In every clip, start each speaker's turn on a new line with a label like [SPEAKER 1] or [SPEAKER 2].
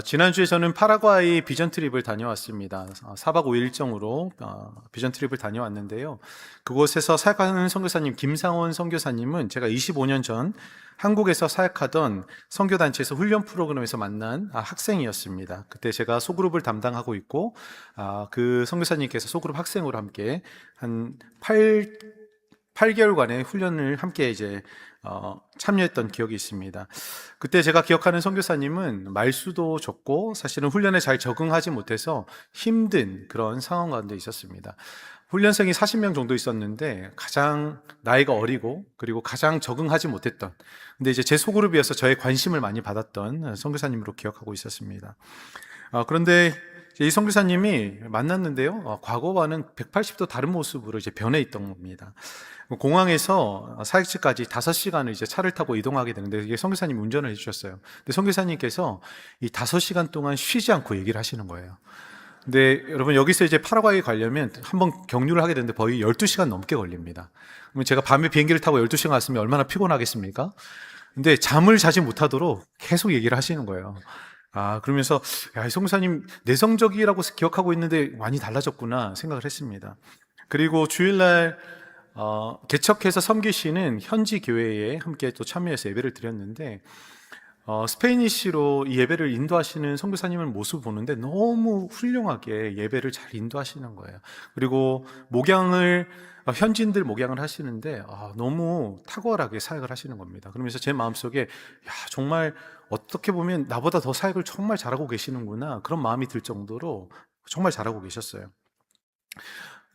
[SPEAKER 1] 지난주에 저는 파라과이 비전 트립을 다녀왔습니다. 4박 5일 일정으로 비전 트립을 다녀왔는데요. 그곳에서 사역하는 선교사님 김상원 선교사님은 제가 25년 전 한국에서 사역하던 선교단체에서 훈련 프로그램에서 만난 학생이었습니다. 그때 제가 소그룹을 담당하고 있고 그 선교사님께서 소그룹 학생으로 함께 한 8개월간의 훈련을 함께 참여했던 기억이 있습니다. 그때 제가 기억하는 선교사님은 말수도 적고 사실은 훈련에 잘 적응하지 못해서 힘든 그런 상황 가운데 있었습니다. 훈련생이 40명 정도 있었는데 가장 나이가 어리고 그리고 가장 적응하지 못했던, 근데 이제 제 소그룹이어서 저의 관심을 많이 받았던 선교사님으로 기억하고 있었습니다. 그런데 이 선교사님이 만났는데요, 과거와는 180도 다른 모습으로 변해 있던 겁니다. 공항에서 사역지까지 5시간을 차를 타고 이동하게 되는데, 이게 선교사님이 운전을 해주셨어요. 근데 선교사님께서 이 5시간 동안 쉬지 않고 얘기를 하시는 거예요. 근데 여러분, 여기서 파라과이 가려면 한번 경유를 하게 되는데 거의 12시간 넘게 걸립니다. 그러면 제가 밤에 비행기를 타고 12시간 갔으면 얼마나 피곤하겠습니까? 근데 잠을 자지 못하도록 계속 얘기를 하시는 거예요. 그러면서 이 선교사님 내성적이라고 기억하고 있는데 많이 달라졌구나 생각을 했습니다. 그리고 주일날 개척해서 섬기시는 현지 교회에 함께 또 참여해서 예배를 드렸는데, 스페니쉬로 이 예배를 인도하시는 선교사님의 모습을 보는데 너무 훌륭하게 예배를 잘 인도하시는 거예요. 그리고 현지인들 목양을 하시는데 너무 탁월하게 사역을 하시는 겁니다. 그러면서 제 마음속에 정말 어떻게 보면 나보다 더 사역을 정말 잘하고 계시는구나, 그런 마음이 들 정도로 정말 잘하고 계셨어요.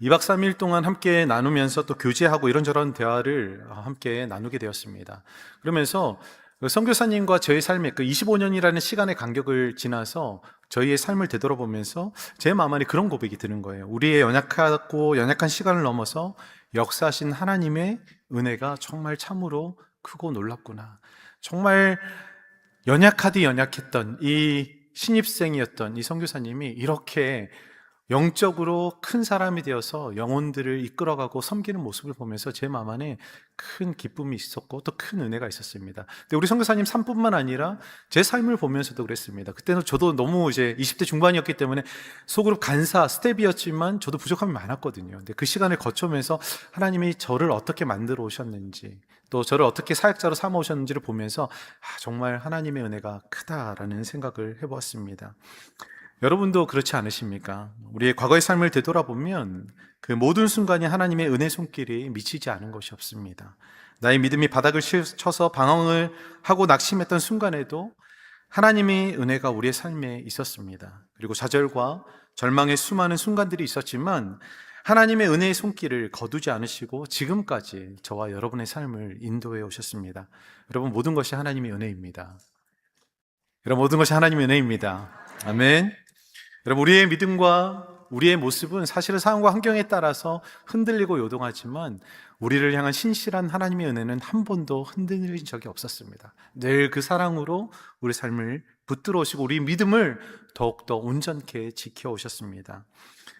[SPEAKER 1] 2박 3일 동안 함께 나누면서 또 교제하고 이런저런 대화를 함께 나누게 되었습니다. 그러면서 선교사님과 저의 삶의 25년이라는 시간의 간격을 지나서 저희의 삶을 되돌아보면서 제 마음 안에 그런 고백이 드는 거예요. 우리의 연약한 시간을 넘어서 역사하신 하나님의 은혜가 정말 참으로 크고 놀랍구나. 정말 연약했던 이 신입생이었던 이 선교사님이 이렇게 영적으로 큰 사람이 되어서 영혼들을 이끌어가고 섬기는 모습을 보면서 제 마음 안에 큰 기쁨이 있었고 또 큰 은혜가 있었습니다. 근데 우리 선교사님 삶뿐만 아니라 제 삶을 보면서도 그랬습니다. 그때는 저도 너무 20대 중반이었기 때문에 소그룹 간사, 스텝이었지만 저도 부족함이 많았거든요. 근데 그 시간을 거쳐오면서 하나님이 저를 어떻게 만들어 오셨는지, 또 저를 어떻게 사역자로 삼아 오셨는지를 보면서 정말 하나님의 은혜가 크다라는 생각을 해보았습니다. 여러분도 그렇지 않으십니까? 우리의 과거의 삶을 되돌아보면 그 모든 순간이 하나님의 은혜 손길이 미치지 않은 것이 없습니다. 나의 믿음이 바닥을 쳐서 방황을 하고 낙심했던 순간에도 하나님의 은혜가 우리의 삶에 있었습니다. 그리고 좌절과 절망의 수많은 순간들이 있었지만 하나님의 은혜의 손길을 거두지 않으시고 지금까지 저와 여러분의 삶을 인도해 오셨습니다. 여러분, 모든 것이 하나님의 은혜입니다. 여러분, 모든 것이 하나님의 은혜입니다. 아멘. 여러분, 우리의 믿음과 우리의 모습은 사실은 상황과 환경에 따라서 흔들리고 요동하지만 우리를 향한 신실한 하나님의 은혜는 한 번도 흔들린 적이 없었습니다. 늘 그 사랑으로 우리 삶을 붙들어 오시고 우리 믿음을 더욱더 온전케 지켜오셨습니다.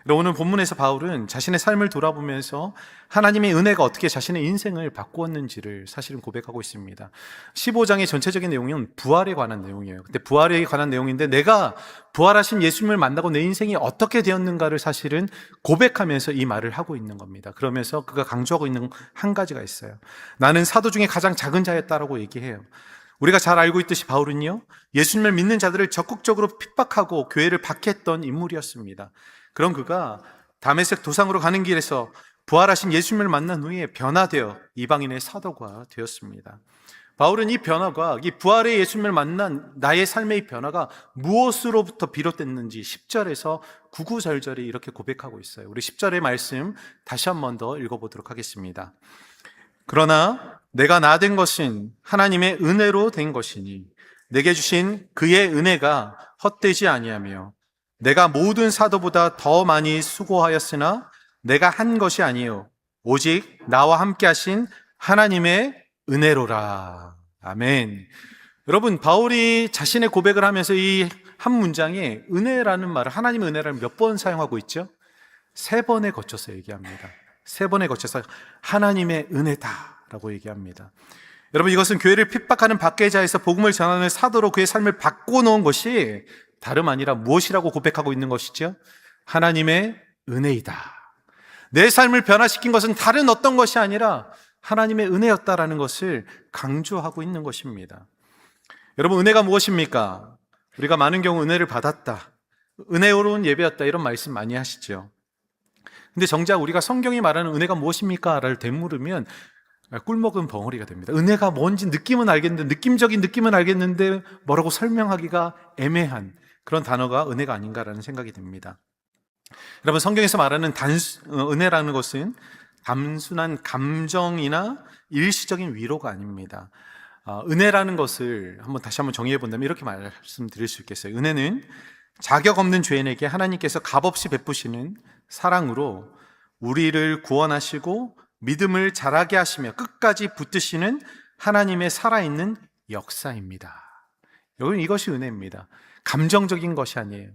[SPEAKER 1] 오늘 본문에서 바울은 자신의 삶을 돌아보면서 하나님의 은혜가 어떻게 자신의 인생을 바꾸었는지를 사실은 고백하고 있습니다. 15장의 전체적인 내용은 부활에 관한 내용이에요. 근데 부활에 관한 내용인데 내가 부활하신 예수님을 만나고 내 인생이 어떻게 되었는가를 사실은 고백하면서 이 말을 하고 있는 겁니다. 그러면서 그가 강조하고 있는 한 가지가 있어요. 나는 사도 중에 가장 작은 자였다라고 얘기해요. 우리가 잘 알고 있듯이 바울은요, 예수님을 믿는 자들을 적극적으로 핍박하고 교회를 박해했던 인물이었습니다. 그런 그가 다메섹 도상으로 가는 길에서 부활하신 예수님을 만난 후에 변화되어 이방인의 사도가 되었습니다. 바울은 이 변화가, 이 부활의 예수님을 만난 나의 삶의 변화가 무엇으로부터 비롯됐는지 10절에서 구구절절히 이렇게 고백하고 있어요. 우리 10절의 말씀 다시 한 번 더 읽어보도록 하겠습니다. 그러나 내가 나 된 것은 하나님의 은혜로 된 것이니 내게 주신 그의 은혜가 헛되지 아니하며 내가 모든 사도보다 더 많이 수고하였으나 내가 한 것이 아니요 오직 나와 함께 하신 하나님의 은혜로라. 아멘. 여러분, 바울이 자신의 고백을 하면서 이 한 문장에 은혜라는 말을, 하나님의 은혜를 몇 번 사용하고 있죠? 3번에 거쳐서 얘기합니다. 3번에 거쳐서 하나님의 은혜다라고 얘기합니다. 여러분, 이것은 교회를 핍박하는 박계자에서 복음을 전하는 사도로 그의 삶을 바꿔놓은 것이 다름 아니라 무엇이라고 고백하고 있는 것이죠? 하나님의 은혜이다. 내 삶을 변화시킨 것은 다른 어떤 것이 아니라 하나님의 은혜였다라는 것을 강조하고 있는 것입니다. 여러분, 은혜가 무엇입니까? 우리가 많은 경우 은혜를 받았다, 은혜로운 예배였다, 이런 말씀 많이 하시죠. 근데 정작 우리가 성경이 말하는 은혜가 무엇입니까? 라를 되물으면 꿀먹은 벙어리가 됩니다. 은혜가 뭔지 느낌은 알겠는데, 느낌적인 느낌은 알겠는데 뭐라고 설명하기가 애매한 그런 단어가 은혜가 아닌가라는 생각이 듭니다. 여러분, 성경에서 말하는 은혜라는 것은 단순한 감정이나 일시적인 위로가 아닙니다. 은혜라는 것을 다시 한번 정의해 본다면 이렇게 말씀드릴 수 있겠어요. 은혜는 자격 없는 죄인에게 하나님께서 값없이 베푸시는 사랑으로 우리를 구원하시고 믿음을 자라게 하시며 끝까지 붙드시는 하나님의 살아있는 역사입니다. 여러분, 이것이 은혜입니다. 감정적인 것이 아니에요.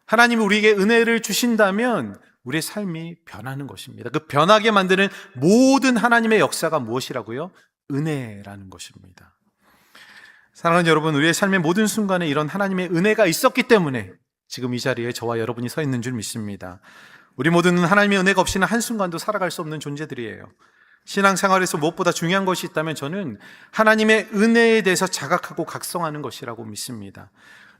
[SPEAKER 1] 하나님이 우리에게 은혜를 주신다면 우리의 삶이 변하는 것입니다. 그 변하게 만드는 모든 하나님의 역사가 무엇이라고요? 은혜라는 것입니다. 사랑하는 여러분, 우리의 삶의 모든 순간에 이런 하나님의 은혜가 있었기 때문에 지금 이 자리에 저와 여러분이 서 있는 줄 믿습니다. 우리 모두는 하나님의 은혜가 없이는 한순간도 살아갈 수 없는 존재들이에요. 신앙생활에서 무엇보다 중요한 것이 있다면 저는 하나님의 은혜에 대해서 자각하고 각성하는 것이라고 믿습니다.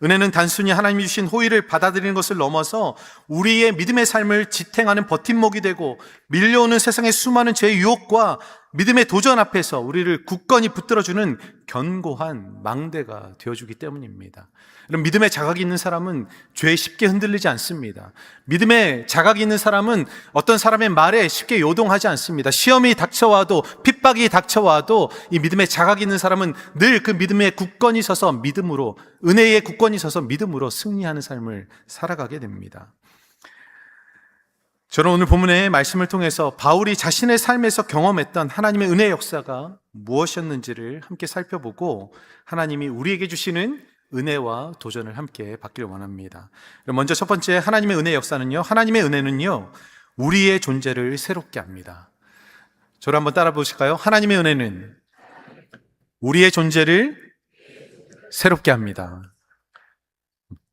[SPEAKER 1] 은혜는 단순히 하나님이 주신 호의를 받아들이는 것을 넘어서 우리의 믿음의 삶을 지탱하는 버팀목이 되고 밀려오는 세상의 수많은 죄의 유혹과 믿음의 도전 앞에서 우리를 굳건히 붙들어주는 견고한 망대가 되어주기 때문입니다. 여러분, 믿음의 자각이 있는 사람은 죄에 쉽게 흔들리지 않습니다. 믿음의 자각이 있는 사람은 어떤 사람의 말에 쉽게 요동하지 않습니다. 시험이 닥쳐와도, 핍박이 닥쳐와도 이 믿음의 자각이 있는 사람은 늘 그 믿음에 굳건히 서서 믿음으로, 은혜에 굳건히 서서 믿음으로 승리하는 삶을 살아가게 됩니다. 저는 오늘 본문의 말씀을 통해서 바울이 자신의 삶에서 경험했던 하나님의 은혜의 역사가 무엇이었는지를 함께 살펴보고 하나님이 우리에게 주시는 은혜와 도전을 함께 받기를 원합니다. 먼저 첫 번째, 하나님의 은혜의 역사는요, 하나님의 은혜는요, 우리의 존재를 새롭게 합니다. 저를 한번 따라 보실까요? 하나님의 은혜는 우리의 존재를 새롭게 합니다.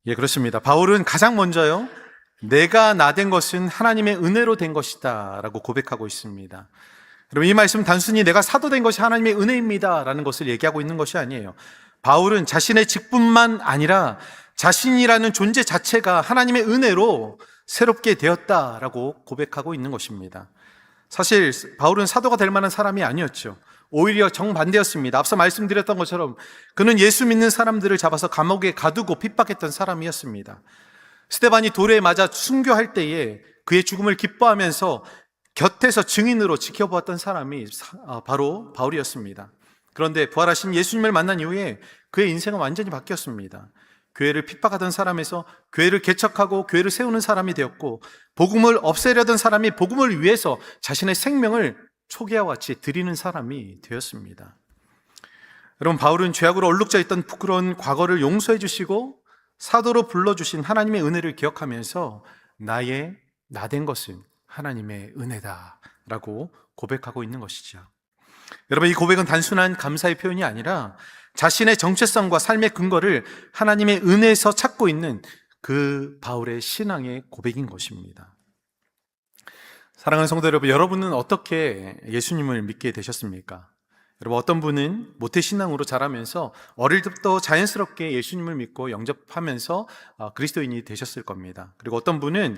[SPEAKER 1] 예, 그렇습니다. 바울은 가장 먼저요, 내가 나 된 것은 하나님의 은혜로 된 것이다 라고 고백하고 있습니다. 여러분, 이 말씀 단순히 내가 사도 된 것이 하나님의 은혜입니다 라는 것을 얘기하고 있는 것이 아니에요. 바울은 자신의 직분만 아니라 자신이라는 존재 자체가 하나님의 은혜로 새롭게 되었다라고 고백하고 있는 것입니다. 사실 바울은 사도가 될 만한 사람이 아니었죠. 오히려 정반대였습니다. 앞서 말씀드렸던 것처럼 그는 예수 믿는 사람들을 잡아서 감옥에 가두고 핍박했던 사람이었습니다. 스데반이 돌에 맞아 순교할 때에 그의 죽음을 기뻐하면서 곁에서 증인으로 지켜보았던 사람이 바로 바울이었습니다. 그런데 부활하신 예수님을 만난 이후에 그의 인생은 완전히 바뀌었습니다. 교회를 핍박하던 사람에서 교회를 개척하고 교회를 세우는 사람이 되었고, 복음을 없애려던 사람이 복음을 위해서 자신의 생명을 초기와 같이 드리는 사람이 되었습니다. 여러분, 바울은 죄악으로 얼룩져 있던 부끄러운 과거를 용서해 주시고 사도로 불러주신 하나님의 은혜를 기억하면서 나 된 것은 하나님의 은혜다 라고 고백하고 있는 것이죠. 여러분, 이 고백은 단순한 감사의 표현이 아니라 자신의 정체성과 삶의 근거를 하나님의 은혜에서 찾고 있는 그 바울의 신앙의 고백인 것입니다. 사랑하는 성도 여러분, 여러분은 어떻게 예수님을 믿게 되셨습니까? 여러분, 어떤 분은 모태신앙으로 자라면서 어릴 때부터 자연스럽게 예수님을 믿고 영접하면서 그리스도인이 되셨을 겁니다. 그리고 어떤 분은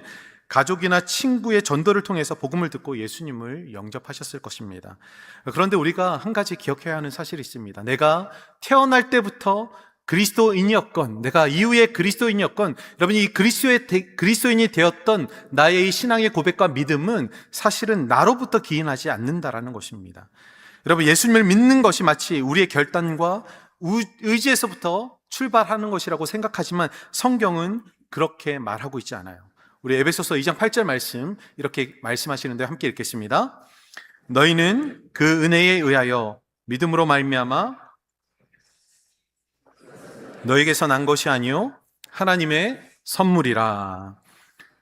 [SPEAKER 1] 가족이나 친구의 전도를 통해서 복음을 듣고 예수님을 영접하셨을 것입니다. 그런데 우리가 한 가지 기억해야 하는 사실이 있습니다. 내가 태어날 때부터 그리스도인이었건, 내가 이후에 그리스도인이었건, 여러분, 이 그리스도인이 되었던 나의 이 신앙의 고백과 믿음은 사실은 나로부터 기인하지 않는다라는 것입니다. 여러분, 예수님을 믿는 것이 마치 우리의 결단과 의지에서부터 출발하는 것이라고 생각하지만 성경은 그렇게 말하고 있지 않아요. 우리 에베소서 2장 8절 말씀 이렇게 말씀하시는데 함께 읽겠습니다. 너희는 그 은혜에 의하여 믿음으로 말미암아 너에게서 난 것이 아니요 하나님의 선물이라.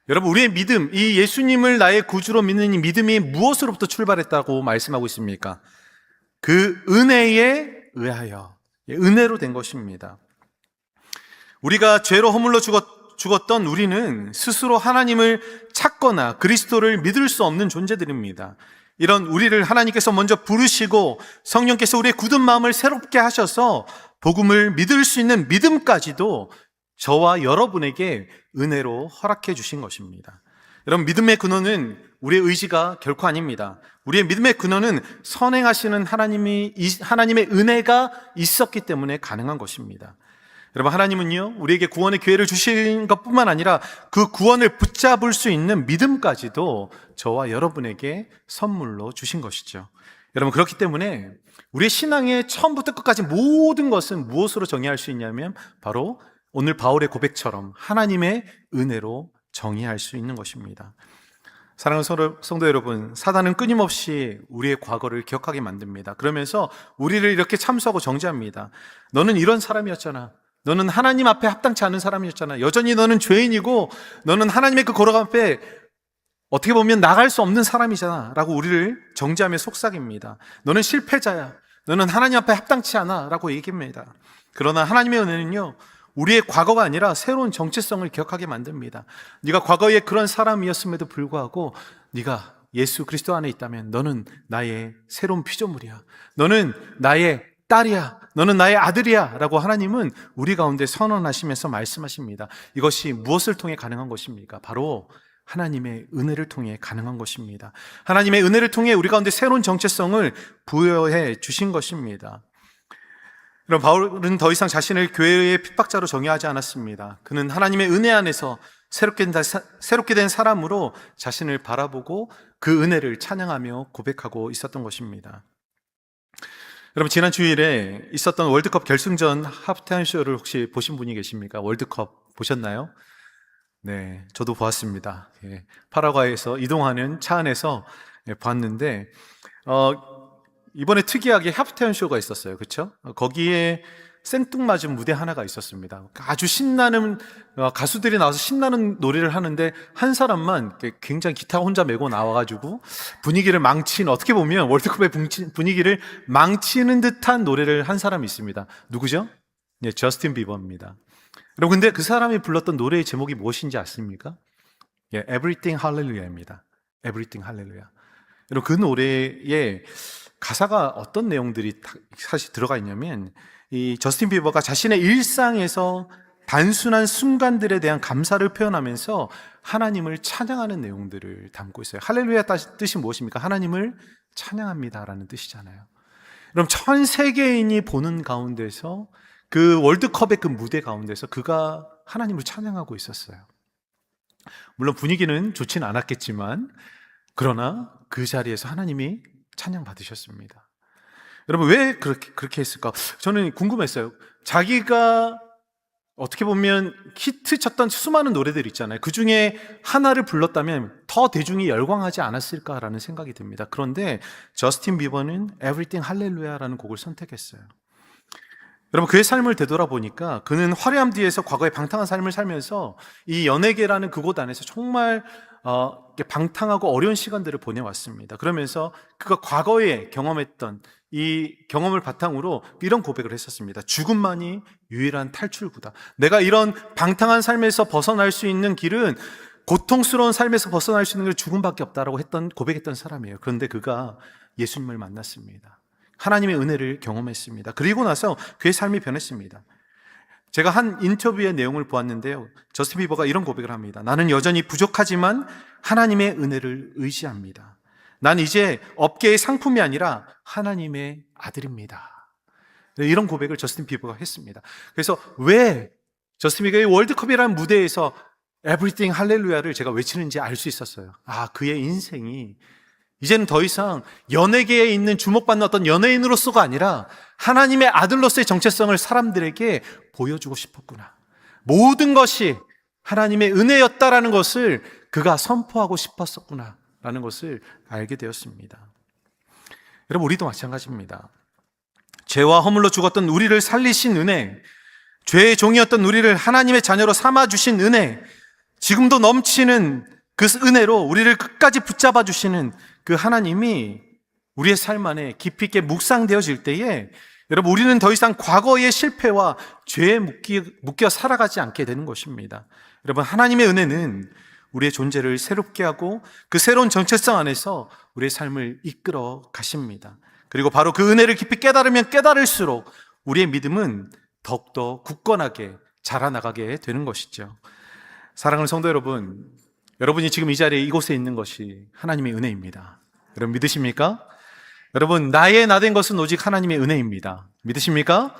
[SPEAKER 1] 여러분, 우리의 믿음, 이 예수님을 나의 구주로 믿는 이 믿음이 무엇으로부터 출발했다고 말씀하고 있습니까? 그 은혜에 의하여, 은혜로 된 것입니다. 우리가 죄로 허물러 죽었던 우리는 스스로 하나님을 찾거나 그리스도를 믿을 수 없는 존재들입니다. 이런 우리를 하나님께서 먼저 부르시고 성령께서 우리의 굳은 마음을 새롭게 하셔서 복음을 믿을 수 있는 믿음까지도 저와 여러분에게 은혜로 허락해 주신 것입니다. 여러분, 믿음의 근원은 우리의 의지가 결코 아닙니다. 우리의 믿음의 근원은 선행하시는 하나님의 은혜가 있었기 때문에 가능한 것입니다. 여러분, 하나님은요, 우리에게 구원의 기회를 주신 것뿐만 아니라 그 구원을 붙잡을 수 있는 믿음까지도 저와 여러분에게 선물로 주신 것이죠. 여러분, 그렇기 때문에 우리의 신앙의 처음부터 끝까지 모든 것은 무엇으로 정의할 수 있냐면 바로 오늘 바울의 고백처럼 하나님의 은혜로 정의할 수 있는 것입니다. 사랑하는 성도 여러분, 사단은 끊임없이 우리의 과거를 기억하게 만듭니다. 그러면서 우리를 이렇게 참수하고 정죄합니다. 너는 이런 사람이었잖아. 너는 하나님 앞에 합당치 않은 사람이었잖아. 여전히 너는 죄인이고 너는 하나님의 그 거룩 앞에 어떻게 보면 나갈 수 없는 사람이잖아 라고 우리를 정죄하며 속삭입니다. 너는 실패자야. 너는 하나님 앞에 합당치 않아 라고 얘기합니다. 그러나 하나님의 은혜는요, 우리의 과거가 아니라 새로운 정체성을 기억하게 만듭니다. 네가 과거에 그런 사람이었음에도 불구하고 네가 예수 그리스도 안에 있다면 너는 나의 새로운 피조물이야. 너는 나의 딸이야. 너는 나의 아들이야 라고 하나님은 우리 가운데 선언하시면서 말씀하십니다. 이것이 무엇을 통해 가능한 것입니까? 바로 하나님의 은혜를 통해 가능한 것입니다. 하나님의 은혜를 통해 우리 가운데 새로운 정체성을 부여해 주신 것입니다. 그럼 바울은 더 이상 자신을 교회의 핍박자로 정의하지 않았습니다. 그는 하나님의 은혜 안에서 새롭게 된 사람으로 자신을 바라보고 그 은혜를 찬양하며 고백하고 있었던 것입니다. 여러분, 지난 주일에 있었던 월드컵 결승전 하프타임 쇼를 혹시 보신 분이 계십니까? 월드컵 보셨나요? 네, 저도 보았습니다. 파라과이에서 이동하는 차 안에서 봤는데 이번에 특이하게 하프타임 쇼가 있었어요. 그렇죠? 거기에 생뚱맞은 무대 하나가 있었습니다. 아주 신나는 가수들이 나와서 신나는 노래를 하는데 한 사람만 굉장히 기타 혼자 메고 나와가지고 분위기를 어떻게 보면 월드컵의 분위기를 망치는 듯한 노래를 한 사람이 있습니다. 누구죠? 네, 저스틴 비버입니다. 여러분, 근데 그 사람이 불렀던 노래의 제목이 무엇인지 아십니까? 예, Everything Hallelujah입니다. Everything Hallelujah. 여러분, 그 노래에 가사가 어떤 내용들이 사실 들어가 있냐면 이 저스틴 비버가 자신의 일상에서 단순한 순간들에 대한 감사를 표현하면서 하나님을 찬양하는 내용들을 담고 있어요. 할렐루야 뜻이 무엇입니까? 하나님을 찬양합니다라는 뜻이잖아요. 그럼 전 세계인이 보는 가운데서 그 월드컵의 그 무대 가운데서 그가 하나님을 찬양하고 있었어요. 물론 분위기는 좋지는 않았겠지만 그러나 그 자리에서 하나님이 찬양 받으셨습니다. 여러분, 왜 그렇게 했을까? 저는 궁금했어요. 자기가 어떻게 보면 히트 쳤던 수많은 노래들 있잖아요. 그 중에 하나를 불렀다면 더 대중이 열광하지 않았을까라는 생각이 듭니다. 그런데 저스틴 비버는 Everything Hallelujah라는 곡을 선택했어요. 여러분, 그의 삶을 되돌아보니까 그는 화려함 뒤에서 과거의 방탕한 삶을 살면서 이 연예계라는 그곳 안에서 정말 방탕하고 어려운 시간들을 보내왔습니다. 그러면서 그가 과거에 경험했던 이 경험을 바탕으로 이런 고백을 했었습니다. 죽음만이 유일한 탈출구다. 내가 이런 방탕한 삶에서 벗어날 수 있는 길은, 고통스러운 삶에서 벗어날 수 있는 길은 죽음밖에 없다라고 고백했던 사람이에요. 그런데 그가 예수님을 만났습니다. 하나님의 은혜를 경험했습니다. 그리고 나서 그의 삶이 변했습니다. 제가 한 인터뷰의 내용을 보았는데요, 저스틴 비버가 이런 고백을 합니다. 나는 여전히 부족하지만 하나님의 은혜를 의지합니다. 난 이제 업계의 상품이 아니라 하나님의 아들입니다. 이런 고백을 저스틴 비버가 했습니다. 그래서 왜 저스틴 비버가 월드컵이라는 무대에서 Everything 할렐루야를 제가 외치는지 알 수 있었어요. 그의 인생이 이제는 더 이상 연예계에 있는 주목받는 어떤 연예인으로서가 아니라 하나님의 아들로서의 정체성을 사람들에게 보여주고 싶었구나. 모든 것이 하나님의 은혜였다라는 것을 그가 선포하고 싶었었구나 라는 것을 알게 되었습니다. 여러분, 우리도 마찬가지입니다. 죄와 허물로 죽었던 우리를 살리신 은혜, 죄의 종이었던 우리를 하나님의 자녀로 삼아주신 은혜, 지금도 넘치는 그 은혜로 우리를 끝까지 붙잡아 주시는 그 하나님이 우리의 삶 안에 깊이 있게 묵상되어질 때에 여러분, 우리는 더 이상 과거의 실패와 죄에 묶여 살아가지 않게 되는 것입니다. 여러분, 하나님의 은혜는 우리의 존재를 새롭게 하고 그 새로운 정체성 안에서 우리의 삶을 이끌어 가십니다. 그리고 바로 그 은혜를 깊이 깨달으면 깨달을수록 우리의 믿음은 더욱더 굳건하게 자라나가게 되는 것이죠. 사랑하는 성도 여러분, 여러분이 지금 이 자리에 이곳에 있는 것이 하나님의 은혜입니다. 여러분 믿으십니까? 여러분, 나의 나 된 것은 오직 하나님의 은혜입니다. 믿으십니까?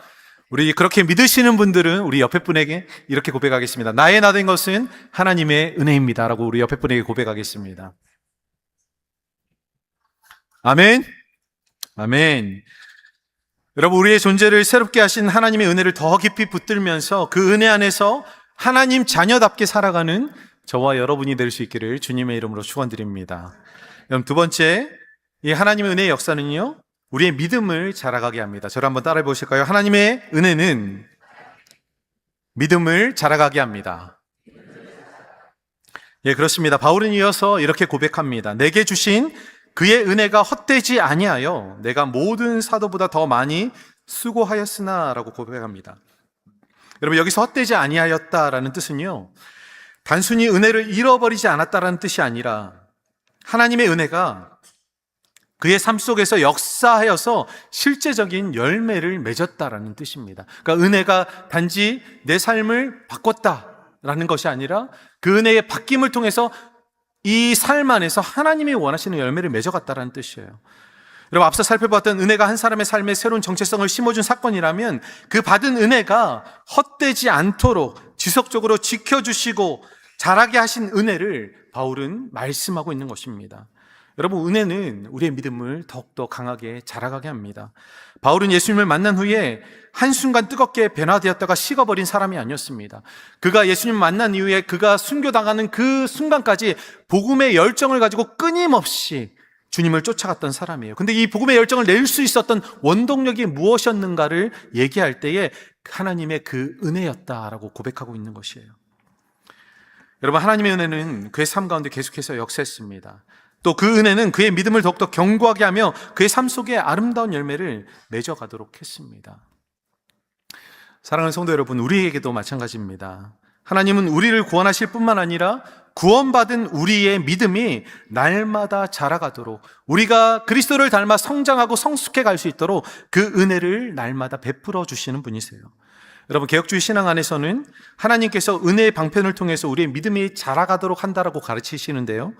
[SPEAKER 1] 우리 그렇게 믿으시는 분들은 우리 옆에 분에게 이렇게 고백하겠습니다. 나의 나 된 것은 하나님의 은혜입니다. 라고 우리 옆에 분에게 고백하겠습니다. 아멘. 아멘. 여러분, 우리의 존재를 새롭게 하신 하나님의 은혜를 더 깊이 붙들면서 그 은혜 안에서 하나님 자녀답게 살아가는 저와 여러분이 될 수 있기를 주님의 이름으로 축원드립니다. 그럼 두 번째, 이 하나님의 은혜의 역사는요, 우리의 믿음을 자라가게 합니다. 저를 한번 따라해 보실까요? 하나님의 은혜는 믿음을 자라가게 합니다. 예, 그렇습니다. 바울은 이어서 이렇게 고백합니다. 내게 주신 그의 은혜가 헛되지 아니하여 내가 모든 사도보다 더 많이 수고하였으나 라고 고백합니다. 여러분, 여기서 헛되지 아니하였다라는 뜻은요, 단순히 은혜를 잃어버리지 않았다라는 뜻이 아니라 하나님의 은혜가 그의 삶 속에서 역사하여서 실제적인 열매를 맺었다라는 뜻입니다. 그러니까 은혜가 단지 내 삶을 바꿨다라는 것이 아니라 그 은혜의 바뀜을 통해서 이 삶 안에서 하나님이 원하시는 열매를 맺어갔다라는 뜻이에요. 여러분, 앞서 살펴봤던 은혜가 한 사람의 삶에 새로운 정체성을 심어준 사건이라면 그 받은 은혜가 헛되지 않도록 지속적으로 지켜주시고 자라게 하신 은혜를 바울은 말씀하고 있는 것입니다. 여러분, 은혜는 우리의 믿음을 더욱더 강하게 자라가게 합니다. 바울은 예수님을 만난 후에 한순간 뜨겁게 변화되었다가 식어버린 사람이 아니었습니다. 그가 예수님을 만난 이후에 그가 순교당하는 그 순간까지 복음의 열정을 가지고 끊임없이 주님을 쫓아갔던 사람이에요. 근데 이 복음의 열정을 낼 수 있었던 원동력이 무엇이었는가를 얘기할 때에 하나님의 그 은혜였다라고 고백하고 있는 것이에요. 여러분, 하나님의 은혜는 그의 삶 가운데 계속해서 역사했습니다. 또 그 은혜는 그의 믿음을 더욱더 견고하게 하며 그의 삶 속에 아름다운 열매를 맺어가도록 했습니다. 사랑하는 성도 여러분, 우리에게도 마찬가지입니다. 하나님은 우리를 구원하실 뿐만 아니라 구원받은 우리의 믿음이 날마다 자라가도록, 우리가 그리스도를 닮아 성장하고 성숙해 갈 수 있도록 그 은혜를 날마다 베풀어 주시는 분이세요. 여러분, 개혁주의 신앙 안에서는 하나님께서 은혜의 방편을 통해서 우리의 믿음이 자라가도록 한다라고 가르치시는데요.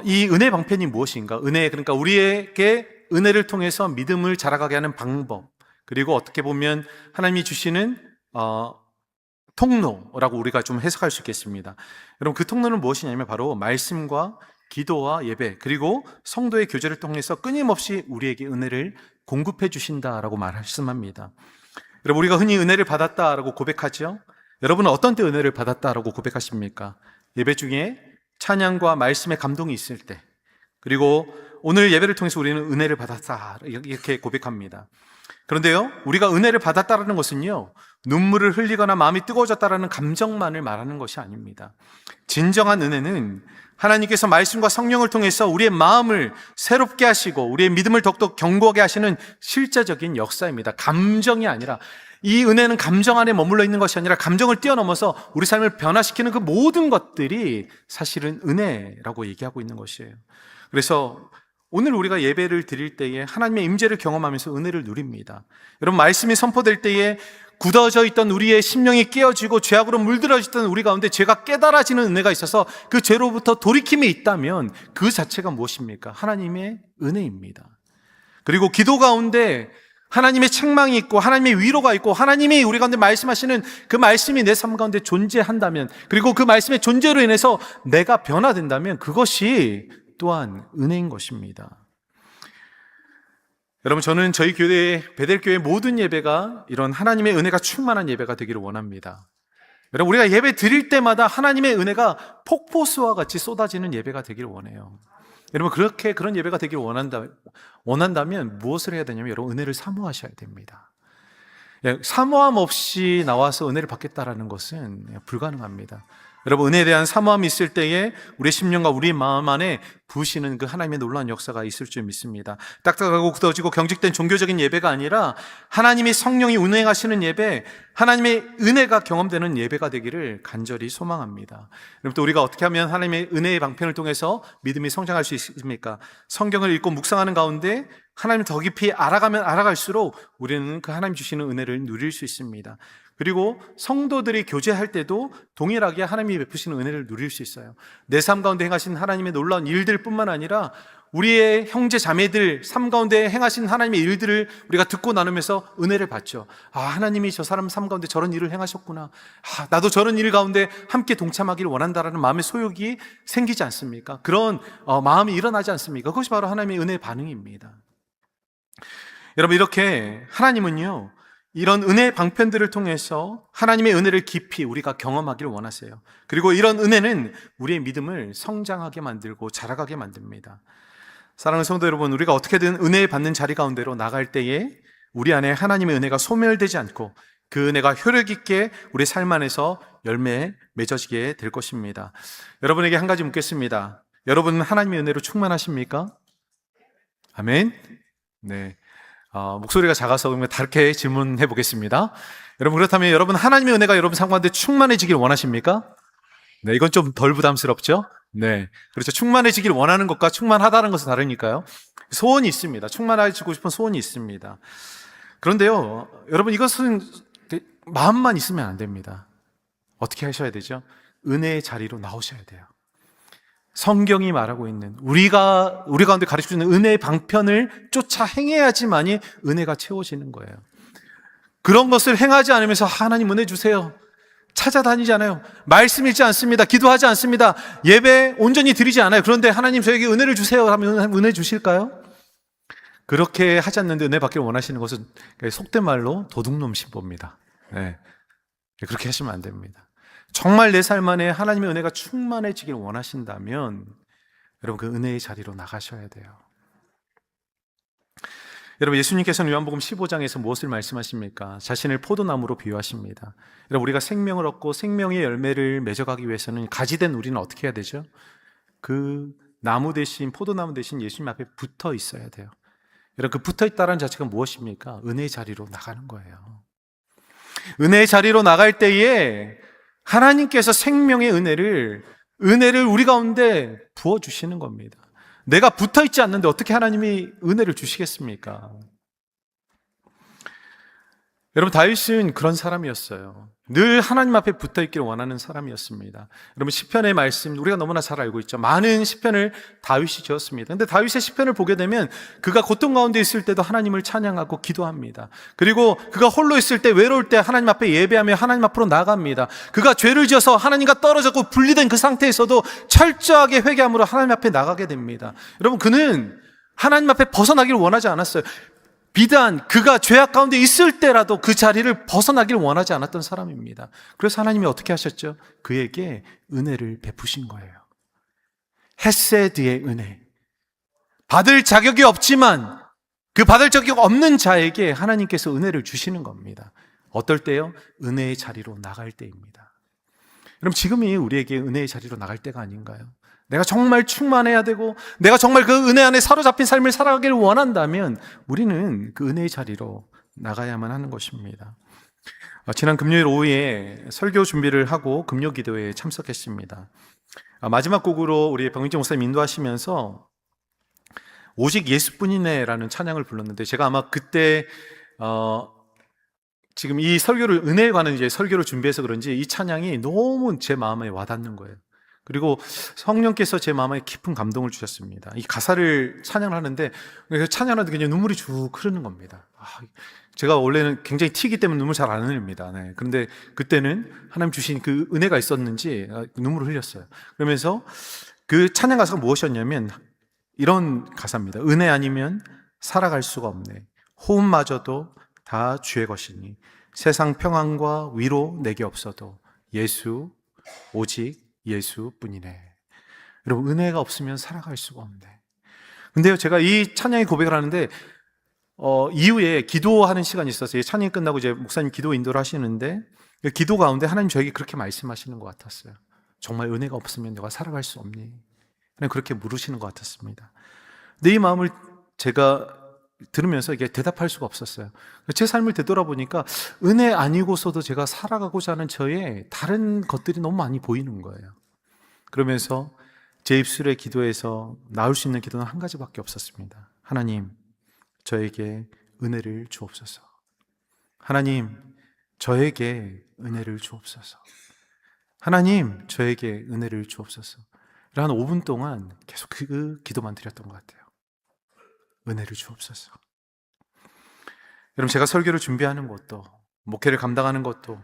[SPEAKER 1] 이 은혜의 방편이 무엇인가? 은혜, 그러니까 우리에게 은혜를 통해서 믿음을 자라가게 하는 방법, 그리고 어떻게 보면 하나님이 주시는 통로라고 우리가 좀 해석할 수 있겠습니다. 여러분, 그 통로는 무엇이냐면 바로 말씀과 기도와 예배, 그리고 성도의 교제를 통해서 끊임없이 우리에게 은혜를 공급해 주신다라고 말씀합니다. 여러분, 우리가 흔히 은혜를 받았다라고 고백하죠. 여러분은 어떤 때 은혜를 받았다라고 고백하십니까? 예배 중에 찬양과 말씀의 감동이 있을 때, 그리고 오늘 예배를 통해서 우리는 은혜를 받았다 이렇게 고백합니다. 그런데요, 우리가 은혜를 받았다라는 것은요, 눈물을 흘리거나 마음이 뜨거워졌다라는 감정만을 말하는 것이 아닙니다. 진정한 은혜는 하나님께서 말씀과 성령을 통해서 우리의 마음을 새롭게 하시고 우리의 믿음을 더욱더 견고하게 하시는 실제적인 역사입니다. 감정이 아니라, 이 은혜는 감정 안에 머물러 있는 것이 아니라 감정을 뛰어넘어서 우리 삶을 변화시키는 그 모든 것들이 사실은 은혜라고 얘기하고 있는 것이에요. 그래서 오늘 우리가 예배를 드릴 때에 하나님의 임재를 경험하면서 은혜를 누립니다. 여러분, 말씀이 선포될 때에 굳어져 있던 우리의 심령이 깨어지고 죄악으로 물들어졌던 우리 가운데 죄가 깨달아지는 은혜가 있어서 그 죄로부터 돌이킴이 있다면 그 자체가 무엇입니까? 하나님의 은혜입니다. 그리고 기도 가운데 하나님의 책망이 있고 하나님의 위로가 있고 하나님이 우리 가운데 말씀하시는 그 말씀이 내 삶 가운데 존재한다면, 그리고 그 말씀의 존재로 인해서 내가 변화된다면 그것이 또한 은혜인 것입니다. 여러분, 저는 저희 교회, 베델교회 모든 예배가 이런 하나님의 은혜가 충만한 예배가 되기를 원합니다. 여러분, 우리가 예배 드릴 때마다 하나님의 은혜가 폭포수와 같이 쏟아지는 예배가 되기를 원해요. 여러분, 그렇게 그런 예배가 되기를 원한다면 무엇을 해야 되냐면, 여러분, 은혜를 사모하셔야 됩니다. 사모함 없이 나와서 은혜를 받겠다라는 것은 불가능합니다. 여러분, 은혜에 대한 사모함이 있을 때에 우리의 심령과 우리의 마음 안에 부으시는 그 하나님의 놀라운 역사가 있을 줄 믿습니다. 딱딱하고 굳어지고 경직된 종교적인 예배가 아니라 하나님의 성령이 운행하시는 예배, 하나님의 은혜가 경험되는 예배가 되기를 간절히 소망합니다. 여러분, 또 우리가 어떻게 하면 하나님의 은혜의 방편을 통해서 믿음이 성장할 수 있습니까? 성경을 읽고 묵상하는 가운데 하나님을 더 깊이 알아가면 알아갈수록 우리는 그 하나님 주시는 은혜를 누릴 수 있습니다. 그리고 성도들이 교제할 때도 동일하게 하나님이 베푸시는 은혜를 누릴 수 있어요. 내 삶 가운데 행하신 하나님의 놀라운 일들뿐만 아니라 우리의 형제 자매들 삶 가운데 행하신 하나님의 일들을 우리가 듣고 나누면서 은혜를 받죠. 아, 하나님이 저 사람 삶 가운데 저런 일을 행하셨구나. 아, 나도 저런 일 가운데 함께 동참하기를 원한다라는 마음의 소욕이 생기지 않습니까? 그런 마음이 일어나지 않습니까? 그것이 바로 하나님의 은혜의 반응입니다. 여러분, 이렇게 하나님은요, 이런 은혜의 방편들을 통해서 하나님의 은혜를 깊이 우리가 경험하기를 원하세요. 그리고 이런 은혜는 우리의 믿음을 성장하게 만들고 자라가게 만듭니다. 사랑하는 성도 여러분, 우리가 어떻게든 은혜 받는 자리 가운데로 나갈 때에 우리 안에 하나님의 은혜가 소멸되지 않고 그 은혜가 효력 있게 우리 삶 안에서 열매에 맺어지게 될 것입니다. 여러분에게 한 가지 묻겠습니다. 여러분은 하나님의 은혜로 충만하십니까? 아멘. 네. 목소리가 작아서 그러면 다르게 질문해 보겠습니다. 여러분, 그렇다면 여러분 하나님의 은혜가 여러분 삶 가운데 충만해지길 원하십니까? 네, 이건 좀 덜 부담스럽죠? 네, 그렇죠. 충만해지길 원하는 것과 충만하다는 것은 다르니까요. 소원이 있습니다. 충만해지고 싶은 소원이 있습니다. 그런데요, 여러분, 이것은 마음만 있으면 안 됩니다. 어떻게 하셔야 되죠? 은혜의 자리로 나오셔야 돼요. 성경이 말하고 있는 우리 가운데 가르쳐주는 은혜의 방편을 쫓아 행해야지만이 은혜가 채워지는 거예요. 그런 것을 행하지 않으면서 하나님 은혜 주세요, 찾아다니지 않아요. 말씀 읽지 않습니다. 기도하지 않습니다. 예배 온전히 드리지 않아요. 그런데 하나님 저에게 은혜를 주세요 하면 은혜 주실까요? 그렇게 하지 않는데 은혜 받기를 원하시는 것은 속된 말로 도둑놈 신보입니다. 네. 그렇게 하시면 안 됩니다. 정말 내 삶 안에 하나님의 은혜가 충만해지길 원하신다면 여러분 그 은혜의 자리로 나가셔야 돼요. 여러분, 예수님께서는 요한복음 15장에서 무엇을 말씀하십니까? 자신을 포도나무로 비유하십니다. 여러분, 우리가 생명을 얻고 생명의 열매를 맺어가기 위해서는 가지된 우리는 어떻게 해야 되죠? 그 나무 대신, 포도나무 대신 예수님 앞에 붙어 있어야 돼요. 여러분, 그 붙어 있다는 자체가 무엇입니까? 은혜의 자리로 나가는 거예요. 은혜의 자리로 나갈 때에 하나님께서 생명의 은혜를 우리 가운데 부어주시는 겁니다. 내가 붙어 있지 않는데 어떻게 하나님이 은혜를 주시겠습니까? 여러분, 다윗은 그런 사람이었어요. 늘 하나님 앞에 붙어 있기를 원하는 사람이었습니다. 여러분, 시편의 말씀 우리가 너무나 잘 알고 있죠. 많은 시편을 다윗이 지었습니다. 그런데 다윗의 시편을 보게 되면 그가 고통 가운데 있을 때도 하나님을 찬양하고 기도합니다. 그리고 그가 홀로 있을 때, 외로울 때 하나님 앞에 예배하며 하나님 앞으로 나갑니다. 그가 죄를 지어서 하나님과 떨어졌고 분리된 그 상태에서도 철저하게 회개함으로 하나님 앞에 나가게 됩니다. 여러분, 그는 하나님 앞에 벗어나기를 원하지 않았어요. 비단 그가 죄악 가운데 있을 때라도 그 자리를 벗어나길 원하지 않았던 사람입니다. 그래서 하나님이 어떻게 하셨죠? 그에게 은혜를 베푸신 거예요. 헤세드의 은혜. 받을 자격이 없지만 그 받을 자격 없는 자에게 하나님께서 은혜를 주시는 겁니다. 어떨 때요? 은혜의 자리로 나갈 때입니다. 여러분, 지금이 우리에게 은혜의 자리로 나갈 때가 아닌가요? 내가 정말 충만해야 되고 내가 정말 그 은혜 안에 사로잡힌 삶을 살아가기를 원한다면 우리는 그 은혜의 자리로 나가야만 하는 것입니다. 지난 금요일 오후에 설교 준비를 하고 금요 기도회에 참석했습니다. 마지막 곡으로 우리 박민정 목사님 인도하시면서 오직 예수뿐이네라는 찬양을 불렀는데, 제가 아마 그때 지금 이 설교를, 은혜에 관한 이제 설교를 준비해서 그런지 이 찬양이 너무 제 마음에 와닿는 거예요. 그리고 성령께서 제 마음에 깊은 감동을 주셨습니다. 이 가사를 찬양을 하는데 찬양하는데 그냥 눈물이 쭉 흐르는 겁니다. 제가 원래는 굉장히 튀기 때문에 눈물 잘 안 흘립니다. 네. 그런데 그때는 하나님 주신 그 은혜가 있었는지 눈물을 흘렸어요. 그러면서 그 찬양 가사가 무엇이었냐면 이런 가사입니다. 은혜 아니면 살아갈 수가 없네. 호흡마저도 다 주의 것이니 세상 평안과 위로 내게 없어도 예수, 오직 예수뿐이네. 여러분, 은혜가 없으면 살아갈 수가 없네. 근데요, 제가 이 찬양의 고백을 하는데 이후에 기도하는 시간이 있었어요. 찬양이 끝나고 이제 목사님 기도 인도를 하시는데 그 기도 가운데 하나님 저에게 그렇게 말씀하시는 것 같았어요. 정말 은혜가 없으면 내가 살아갈 수 없니? 그냥 그렇게 물으시는 것 같았습니다. 근데 이 마음을 제가 들으면서 이게 대답할 수가 없었어요. 제 삶을 되돌아보니까 은혜 아니고서도 제가 살아가고자 하는 저의 다른 것들이 너무 많이 보이는 거예요. 그러면서 제 입술의 기도에서 나올 수 있는 기도는 한 가지밖에 없었습니다. 하나님, 저에게 은혜를 주옵소서. 하나님, 저에게 은혜를 주옵소서. 하나님, 저에게 은혜를 주옵소서. 한 5분 동안 계속 그 기도만 드렸던 것 같아요. 은혜를 주옵소서. 여러분, 제가 설교를 준비하는 것도, 목회를 감당하는 것도,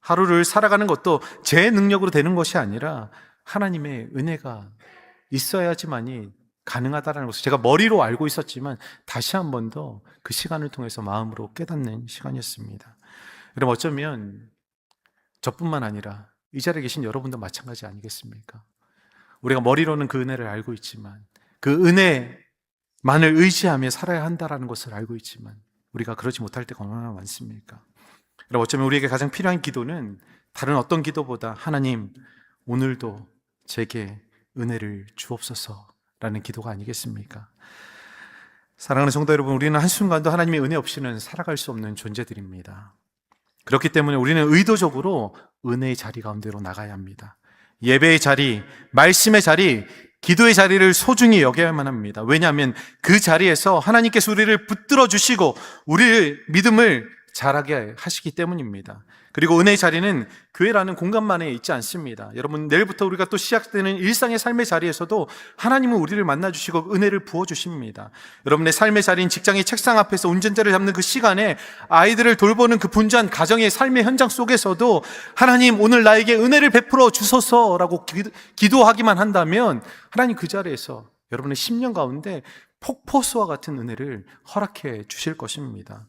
[SPEAKER 1] 하루를 살아가는 것도 제 능력으로 되는 것이 아니라 하나님의 은혜가 있어야지만이 가능하다는 것을 제가 머리로 알고 있었지만 다시 한 번 더 그 시간을 통해서 마음으로 깨닫는 시간이었습니다. 여러분, 어쩌면 저뿐만 아니라 이 자리에 계신 여러분도 마찬가지 아니겠습니까? 우리가 머리로는 그 은혜를 알고 있지만 그 은혜만을 의지하며 살아야 한다는 것을 알고 있지만 우리가 그러지 못할 때가 얼마나 많습니까? 여러분, 어쩌면 우리에게 가장 필요한 기도는 다른 어떤 기도보다 하나님, 오늘도 제게 은혜를 주옵소서라는 기도가 아니겠습니까? 사랑하는 성도 여러분, 우리는 한순간도 하나님의 은혜 없이는 살아갈 수 없는 존재들입니다. 그렇기 때문에 우리는 의도적으로 은혜의 자리 가운데로 나가야 합니다. 예배의 자리, 말씀의 자리, 기도의 자리를 소중히 여겨야만 합니다. 왜냐하면 그 자리에서 하나님께서 우리를 붙들어 주시고 우리의 믿음을 자라게 하시기 때문입니다. 그리고 은혜의 자리는 교회라는 공간만에 있지 않습니다. 여러분, 내일부터 우리가 또 시작되는 일상의 삶의 자리에서도 하나님은 우리를 만나주시고 은혜를 부어주십니다. 여러분의 삶의 자리인 직장의 책상 앞에서 운전자를 잡는 그 시간에 아이들을 돌보는 그 분주한 가정의 삶의 현장 속에서도 하나님, 오늘 나에게 은혜를 베풀어 주소서라고 기도하기만 한다면 하나님 그 자리에서 여러분의 10년 가운데 폭포수와 같은 은혜를 허락해 주실 것입니다.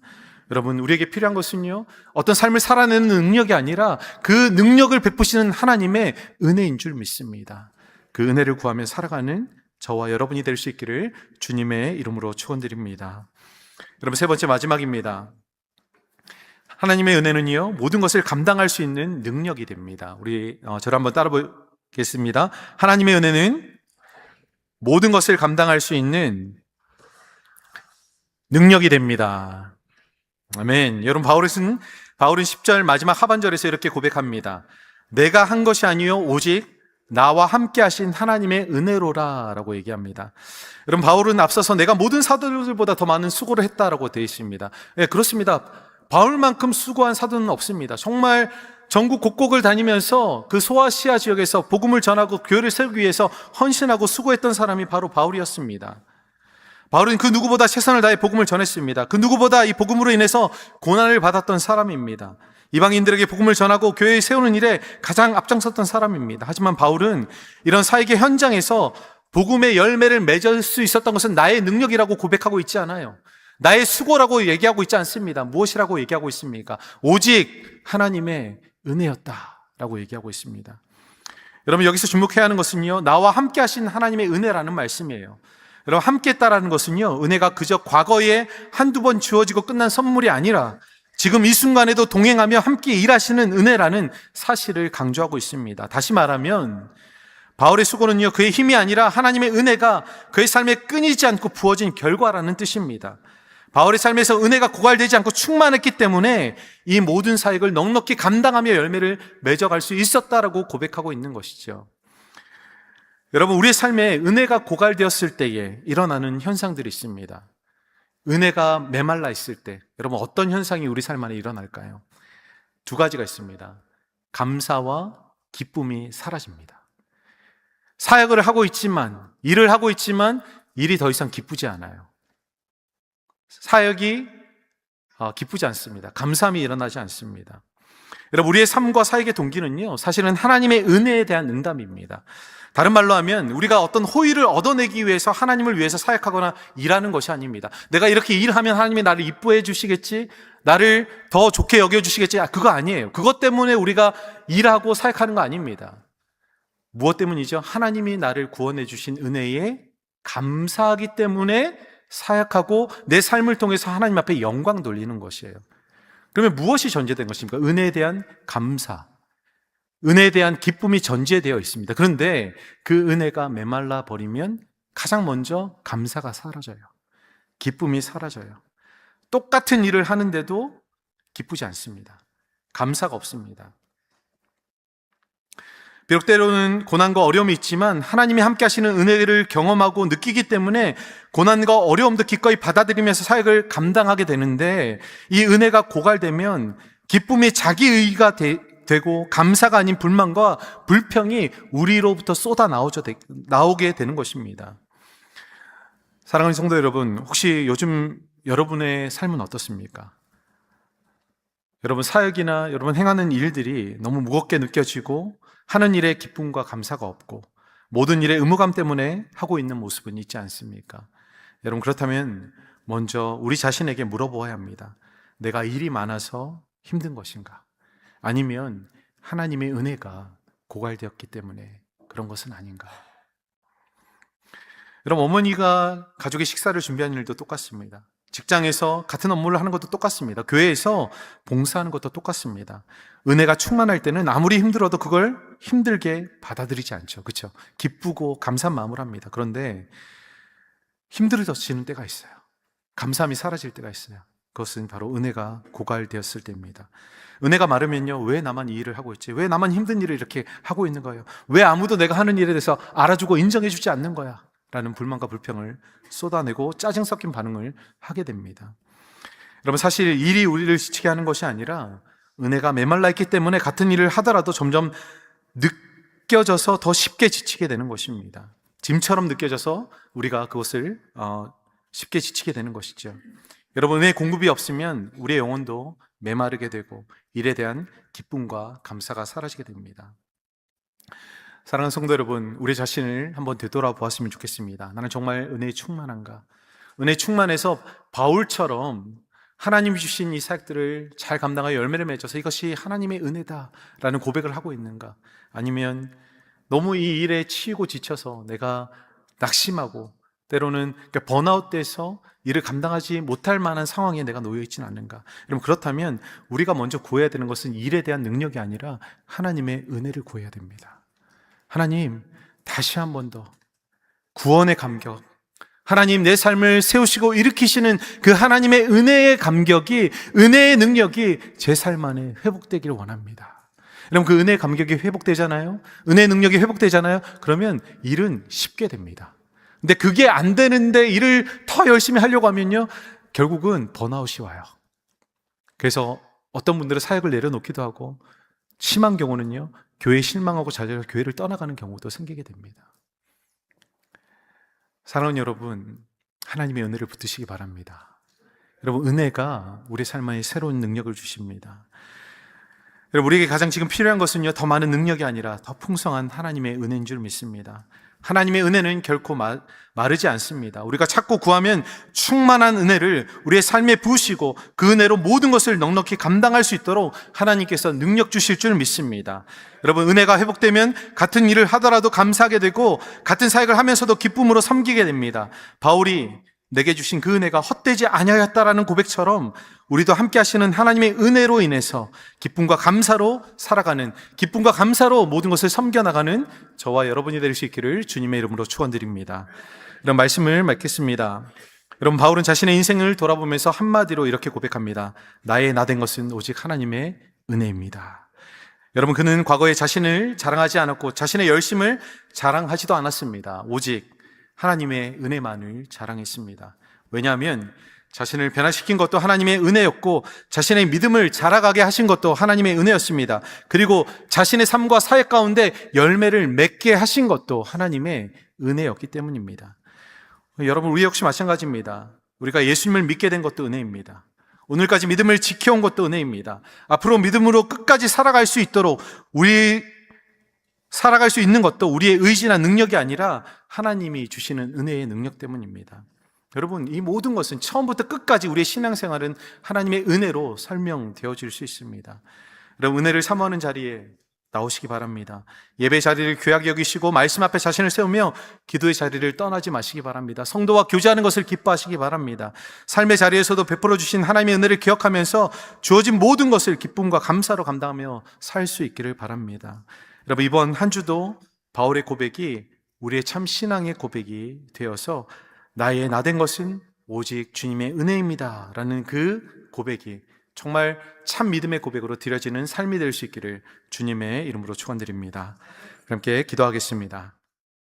[SPEAKER 1] 여러분, 우리에게 필요한 것은요, 어떤 삶을 살아내는 능력이 아니라 그 능력을 베푸시는 하나님의 은혜인 줄 믿습니다. 그 은혜를 구하며 살아가는 저와 여러분이 될 수 있기를 주님의 이름으로 축원드립니다. 여러분, 세 번째 마지막입니다. 하나님의 은혜는요, 모든 것을 감당할 수 있는 능력이 됩니다. 우리 저를 한번 따라 보겠습니다. 하나님의 은혜는 모든 것을 감당할 수 있는 능력이 됩니다. 아멘. 여러분, 바울은 10절 마지막 하반절에서 이렇게 고백합니다. 내가 한 것이 아니요 오직 나와 함께 하신 하나님의 은혜로라 라고 얘기합니다. 여러분, 바울은 앞서서 내가 모든 사도들보다 더 많은 수고를 했다라고 되어 있습니다. 네, 그렇습니다. 바울만큼 수고한 사도는 없습니다. 정말 전국 곳곳을 다니면서 그 소아시아 지역에서 복음을 전하고 교회를 세우기 위해서 헌신하고 수고했던 사람이 바로 바울이었습니다. 바울은 그 누구보다 최선을 다해 복음을 전했습니다. 그 누구보다 이 복음으로 인해서 고난을 받았던 사람입니다. 이방인들에게 복음을 전하고 교회에 세우는 일에 가장 앞장섰던 사람입니다. 하지만 바울은 이런 사역의 현장에서 복음의 열매를 맺을 수 있었던 것은 나의 능력이라고 고백하고 있지 않아요. 나의 수고라고 얘기하고 있지 않습니다. 무엇이라고 얘기하고 있습니까? 오직 하나님의 은혜였다라고 얘기하고 있습니다. 여러분, 여기서 주목해야 하는 것은요, 나와 함께 하신 하나님의 은혜라는 말씀이에요. 여러분, 함께 했다라는 것은요, 은혜가 그저 과거에 한두 번 주어지고 끝난 선물이 아니라 지금 이 순간에도 동행하며 함께 일하시는 은혜라는 사실을 강조하고 있습니다. 다시 말하면 바울의 수고는요, 그의 힘이 아니라 하나님의 은혜가 그의 삶에 끊이지 않고 부어진 결과라는 뜻입니다. 바울의 삶에서 은혜가 고갈되지 않고 충만했기 때문에 이 모든 사역을 넉넉히 감당하며 열매를 맺어갈 수 있었다라고 고백하고 있는 것이죠. 여러분, 우리의 삶에 은혜가 고갈되었을 때에 일어나는 현상들이 있습니다. 은혜가 메말라 있을 때 여러분, 어떤 현상이 우리 삶 안에 일어날까요? 두 가지가 있습니다. 감사와 기쁨이 사라집니다. 사역을 하고 있지만, 일을 하고 있지만 일이 더 이상 기쁘지 않아요. 사역이 기쁘지 않습니다. 감사함이 일어나지 않습니다. 여러분, 우리의 삶과 사역의 동기는요, 사실은 하나님의 은혜에 대한 응답입니다. 다른 말로 하면 우리가 어떤 호의를 얻어내기 위해서 하나님을 위해서 사역하거나 일하는 것이 아닙니다. 내가 이렇게 일하면 하나님이 나를 이뻐해 주시겠지, 나를 더 좋게 여겨주시겠지, 그거 아니에요. 그것 때문에 우리가 일하고 사역하는 거 아닙니다. 무엇 때문이죠? 하나님이 나를 구원해 주신 은혜에 감사하기 때문에 사역하고 내 삶을 통해서 하나님 앞에 영광 돌리는 것이에요. 그러면 무엇이 전제된 것입니까? 은혜에 대한 감사. 은혜에 대한 기쁨이 전제되어 있습니다. 그런데 그 은혜가 메말라 버리면 가장 먼저 감사가 사라져요. 기쁨이 사라져요. 똑같은 일을 하는데도 기쁘지 않습니다. 감사가 없습니다. 비록 때로는 고난과 어려움이 있지만 하나님이 함께 하시는 은혜를 경험하고 느끼기 때문에 고난과 어려움도 기꺼이 받아들이면서 사역을 감당하게 되는데, 이 은혜가 고갈되면 기쁨이 자기 의가 되고 감사가 아닌 불만과 불평이 우리로부터 나오게 되는 것입니다. 사랑하는 성도 여러분, 혹시 요즘 여러분의 삶은 어떻습니까? 여러분 사역이나 여러분 행하는 일들이 너무 무겁게 느껴지고 하는 일에 기쁨과 감사가 없고 모든 일에 의무감 때문에 하고 있는 모습은 있지 않습니까? 여러분, 그렇다면 먼저 우리 자신에게 물어보아야 합니다. 내가 일이 많아서 힘든 것인가? 아니면 하나님의 은혜가 고갈되었기 때문에 그런 것은 아닌가? 여러분, 어머니가 가족의 식사를 준비하는 일도 똑같습니다. 직장에서 같은 업무를 하는 것도 똑같습니다. 교회에서 봉사하는 것도 똑같습니다. 은혜가 충만할 때는 아무리 힘들어도 그걸 힘들게 받아들이지 않죠. 그렇죠? 기쁘고 감사한 마음으로 합니다. 그런데 힘들어지는 때가 있어요. 감사함이 사라질 때가 있어요. 그것은 바로 은혜가 고갈되었을 때입니다. 은혜가 마르면요, 왜 나만 이 일을 하고 있지? 왜 나만 힘든 일을 이렇게 하고 있는 거예요? 왜 아무도 내가 하는 일에 대해서 알아주고 인정해주지 않는 거야? 라는 불만과 불평을 쏟아내고 짜증 섞인 반응을 하게 됩니다. 여러분, 사실 일이 우리를 지치게 하는 것이 아니라 은혜가 메말라 있기 때문에 같은 일을 하더라도 점점 느껴져서 더 쉽게 지치게 되는 것입니다. 짐처럼 느껴져서 우리가 그것을 쉽게 지치게 되는 것이죠. 여러분, 은혜의 공급이 없으면 우리의 영혼도 메마르게 되고 일에 대한 기쁨과 감사가 사라지게 됩니다. 사랑하는 성도 여러분, 우리 자신을 한번 되돌아보았으면 좋겠습니다. 나는 정말 은혜에 충만한가? 은혜에 충만해서 바울처럼 하나님이 주신 이 사역들을 잘 감당하여 열매를 맺어서 이것이 하나님의 은혜다라는 고백을 하고 있는가? 아니면 너무 이 일에 치이고 지쳐서 내가 낙심하고 때로는 번아웃돼서 일을 감당하지 못할 만한 상황에 내가 놓여 있지는 않는가? 여러분, 그렇다면 우리가 먼저 구해야 되는 것은 일에 대한 능력이 아니라 하나님의 은혜를 구해야 됩니다. 하나님, 다시 한 번 더 구원의 감격, 하나님 내 삶을 세우시고 일으키시는 그 하나님의 은혜의 감격이, 은혜의 능력이 제 삶 안에 회복되기를 원합니다. 여러분, 그 은혜의 감격이 회복되잖아요? 은혜의 능력이 회복되잖아요? 그러면 일은 쉽게 됩니다. 근데 그게 안 되는데 일을 더 열심히 하려고 하면요, 결국은 번아웃이 와요. 그래서 어떤 분들은 사역을 내려놓기도 하고, 심한 경우는요, 교회에 실망하고 좌절해서 교회를 떠나가는 경우도 생기게 됩니다. 사랑하는 여러분, 하나님의 은혜를 붙드시기 바랍니다. 여러분, 은혜가 우리 삶 안에 새로운 능력을 주십니다. 여러분, 우리에게 가장 지금 필요한 것은요, 더 많은 능력이 아니라 더 풍성한 하나님의 은혜인 줄 믿습니다. 하나님의 은혜는 결코 마르지 않습니다. 우리가 찾고 구하면 충만한 은혜를 우리의 삶에 부으시고 그 은혜로 모든 것을 넉넉히 감당할 수 있도록 하나님께서 능력 주실 줄 믿습니다. 여러분, 은혜가 회복되면 같은 일을 하더라도 감사하게 되고 같은 사역을 하면서도 기쁨으로 섬기게 됩니다. 바울이 내게 주신 그 은혜가 헛되지 아니하였다라는 고백처럼 우리도 함께 하시는 하나님의 은혜로 인해서 기쁨과 감사로 살아가는, 기쁨과 감사로 모든 것을 섬겨나가는 저와 여러분이 될 수 있기를 주님의 이름으로 축원드립니다. 이런 말씀을 맺겠습니다. 여러분, 바울은 자신의 인생을 돌아보면서 한마디로 이렇게 고백합니다. 나의 나 된 것은 오직 하나님의 은혜입니다. 여러분, 그는 과거에 자신을 자랑하지 않았고 자신의 열심을 자랑하지도 않았습니다. 오직 하나님의 은혜만을 자랑했습니다. 왜냐하면 자신을 변화시킨 것도 하나님의 은혜였고 자신의 믿음을 자라가게 하신 것도 하나님의 은혜였습니다. 그리고 자신의 삶과 사역 가운데 열매를 맺게 하신 것도 하나님의 은혜였기 때문입니다. 여러분, 우리 역시 마찬가지입니다. 우리가 예수님을 믿게 된 것도 은혜입니다. 오늘까지 믿음을 지켜온 것도 은혜입니다. 앞으로 믿음으로 끝까지 살아갈 수 있도록 살아갈 수 있는 것도 우리의 의지나 능력이 아니라 하나님이 주시는 은혜의 능력 때문입니다. 여러분, 이 모든 것은 처음부터 끝까지 우리의 신앙생활은 하나님의 은혜로 설명되어질 수 있습니다. 여러분, 은혜를 사모하는 자리에 나오시기 바랍니다. 예배 자리를 귀하게 여기시고 말씀 앞에 자신을 세우며 기도의 자리를 떠나지 마시기 바랍니다. 성도와 교제하는 것을 기뻐하시기 바랍니다. 삶의 자리에서도 베풀어 주신 하나님의 은혜를 기억하면서 주어진 모든 것을 기쁨과 감사로 감당하며 살 수 있기를 바랍니다. 여러분, 이번 한 주도 바울의 고백이 우리의 참 신앙의 고백이 되어서 나의 나된 것은 오직 주님의 은혜입니다 라는 그 고백이 정말 참 믿음의 고백으로 드려지는 삶이 될 수 있기를 주님의 이름으로 축원드립니다. 함께 기도하겠습니다.